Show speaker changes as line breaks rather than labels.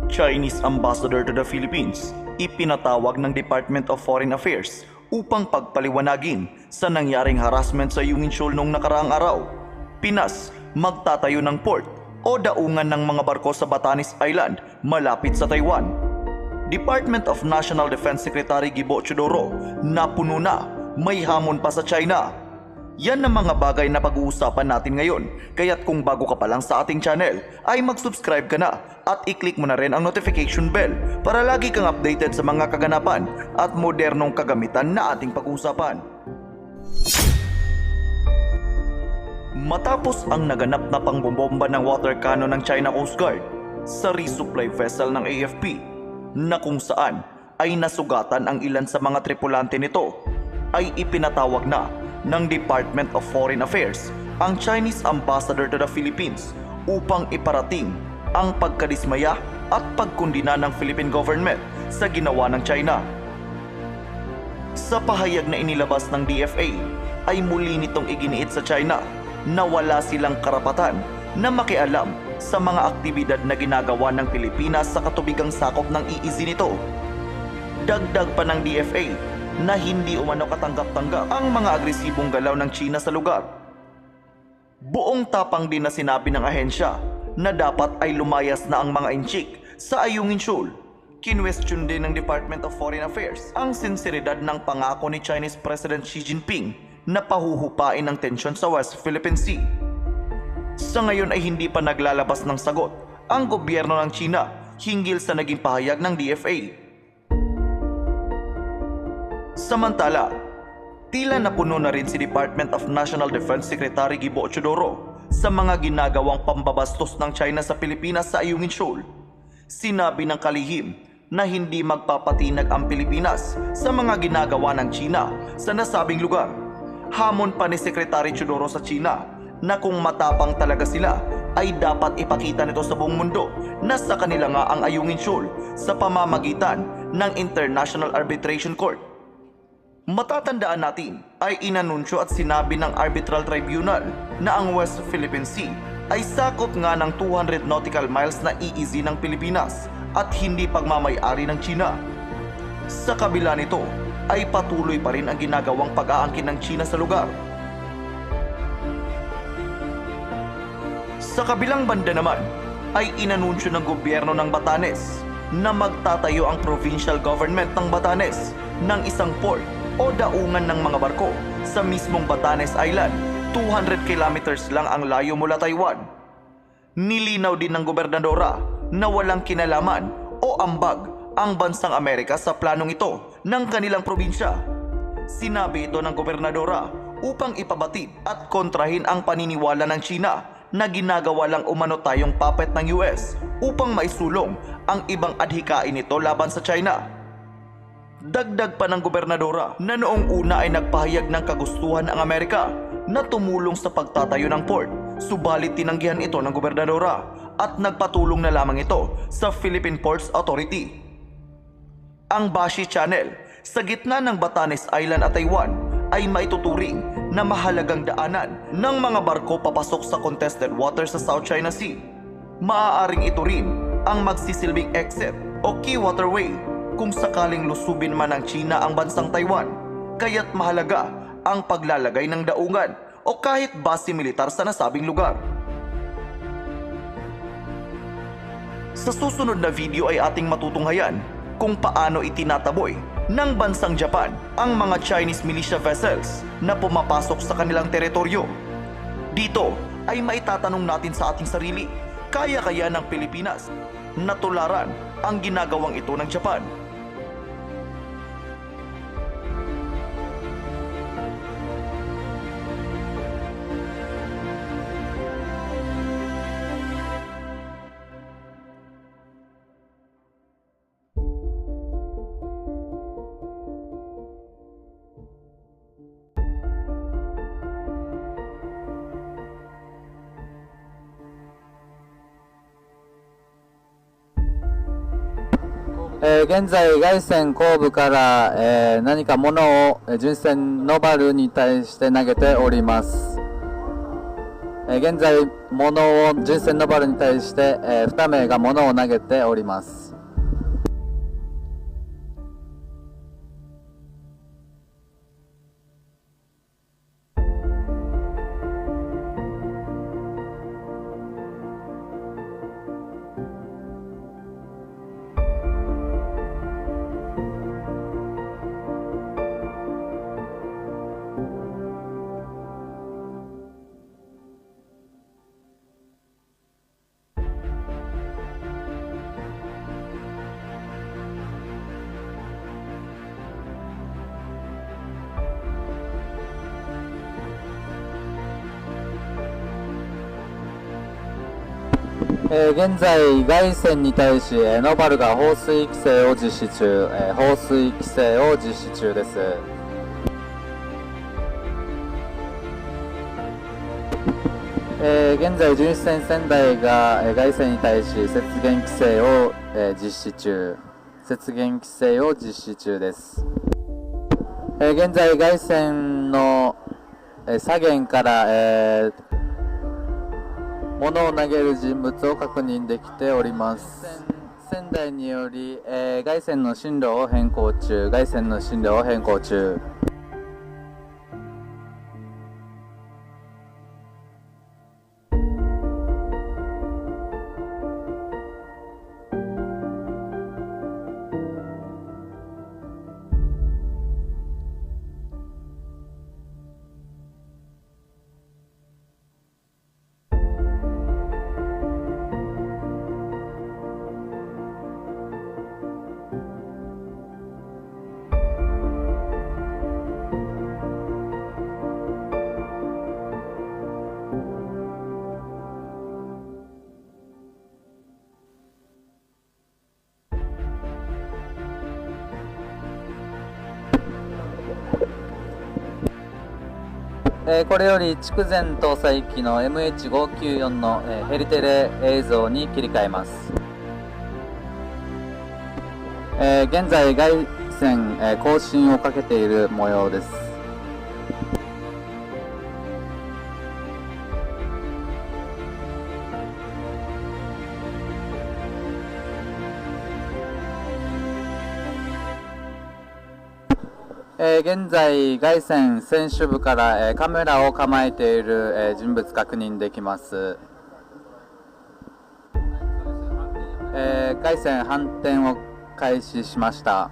Chinese Ambassador to the Philippines, ipinatawag ng Department of Foreign Affairs upang pagpaliwanagin sa nangyaring harassment sa Yungin Shoal noong nakaraang araw. Pinas, magtatayo ng port o daungan ng mga barko sa Batanes Island malapit sa Taiwan. Department of National Defense Secretary Gibo Chodoro, napuno na, may hamon pa sa China. Yan ang mga bagay na pag-uusapan natin ngayon. Kaya't kung bago ka pa lang sa ating channel, ay mag-subscribe ka na at i-click mo na rin ang notification bell para lagi kang updated sa mga kaganapan at modernong kagamitan na ating pag-uusapan. Matapos ang naganap na pangbobomba ng water cannon ng China Coast Guard sa resupply vessel ng AFP na kung saan ay nasugatan ang ilan sa mga tripulante nito, ay ipinatawag na ng Department of Foreign Affairs ang Chinese Ambassador to the Philippines upang iparating ang pagkadismaya at pagkundina ng Philippine government sa ginawa ng China. Sa pahayag na inilabas ng DFA ay muli nitong iginiit sa China na wala silang karapatan na makialam sa mga aktibidad na ginagawa ng Pilipinas sa katubigang sakop ng EEZ nito. Dagdag pa ng DFA na hindi umano katanggap-tanggap ang mga agresibong galaw ng China sa lugar. Buong tapang din na sinabi ng ahensya na dapat ay lumayas na ang mga inchik sa Ayungin Shoal. Kinwestiyon din ng Department of Foreign Affairs ang sinseridad ng pangako ni Chinese President Xi Jinping na pahuhupain ang tensyon sa West Philippine Sea. Sa ngayon ay hindi pa naglalabas ng sagot ang gobyerno ng China hinggil sa naging pahayag ng DFA. Samantala, tila napuno na rin si Department of National Defense Secretary Gibo Chodoro sa mga ginagawang pambabastos ng China sa Pilipinas sa Ayungin Shoal. Sinabi ng kalihim na hindi magpapatinag ang Pilipinas sa mga ginagawa ng China sa nasabing lugar. Hamon pa ni Secretary Chodoro sa China na kung matapang talaga sila ay dapat ipakita nito sa buong mundo na sa kanila nga ang Ayungin Shoal sa pamamagitan ng International Arbitration Court. Matatandaan natin ay inanunsyo at sinabi ng Arbitral Tribunal na ang West Philippine Sea ay sakop nga ng 200 nautical miles na EEZ ng Pilipinas at hindi pagmamay-ari ng China. Sa kabila nito ay patuloy pa rin ang ginagawang pag-aangkin ng China sa lugar. Sa kabilang banda naman ay inanunsyo ng gobyerno ng Batanes na magtatayo ang provincial government ng Batanes ng isang port o daungan ng mga barko sa mismong Batanes Island, 200 kilometers lang ang layo mula Taiwan. Nilinaw din ng gobernadora na walang kinalaman o ambag ang bansang Amerika sa planong ito ng kanilang probinsya. Sinabi ito ng gobernadora upang ipabatid at kontrahin ang paniniwala ng China na ginagawa lang umano tayong puppet ng US upang maisulong ang ibang adhikain nito laban sa China. Dagdag pa ng gobernadora na noong una ay nagpahayag ng kagustuhan ang Amerika na tumulong sa pagtatayo ng port, subalit tinanggihan ito ng gobernadora at nagpatulong na lamang ito sa Philippine Ports Authority. Ang Bashi Channel sa gitna ng Batanes Island at Taiwan ay maituturing na mahalagang daanan ng mga barko papasok sa contested waters sa South China Sea. Maaaring ito rin ang magsisilbing exit o key waterway kung sakaling lusubin man ng China ang bansang Taiwan, kaya't mahalaga ang paglalagay ng daungan o kahit base militar sa nasabing lugar. Sa susunod na video ay ating matutunghayan kung paano itinataboy ng bansang Japan ang mga Chinese militia vessels na pumapasok sa kanilang teritoryo. Dito ay maitatanong natin sa ating sarili, kaya ng Pilipinas na tularan ang ginagawang ito ng Japan?
現在、外線後部から、何か物を、巡視船ノバルに対して投げております。現在物を純正のバルに対して、2名が物を投げております。現在、凱旋に対し、ノバルが放水規制を実施中、放水規制を実施中です。現在、巡視船仙台が、凱旋に対し雪原規制を、実施中、雪原規制を実施中です。現在、凱旋の、左舷から、物を投げる人物を確認できております。仙台により、凱旋の進路を変更中、凱旋の進路を変更中。これより筑前搭載機の MH594 の、ヘリテレ映像に切り替えます。現在凱旋、更新をかけている模様です。現在、凱旋船首部から、カメラを構えている、人物確認できます。凱旋反転を開始しました。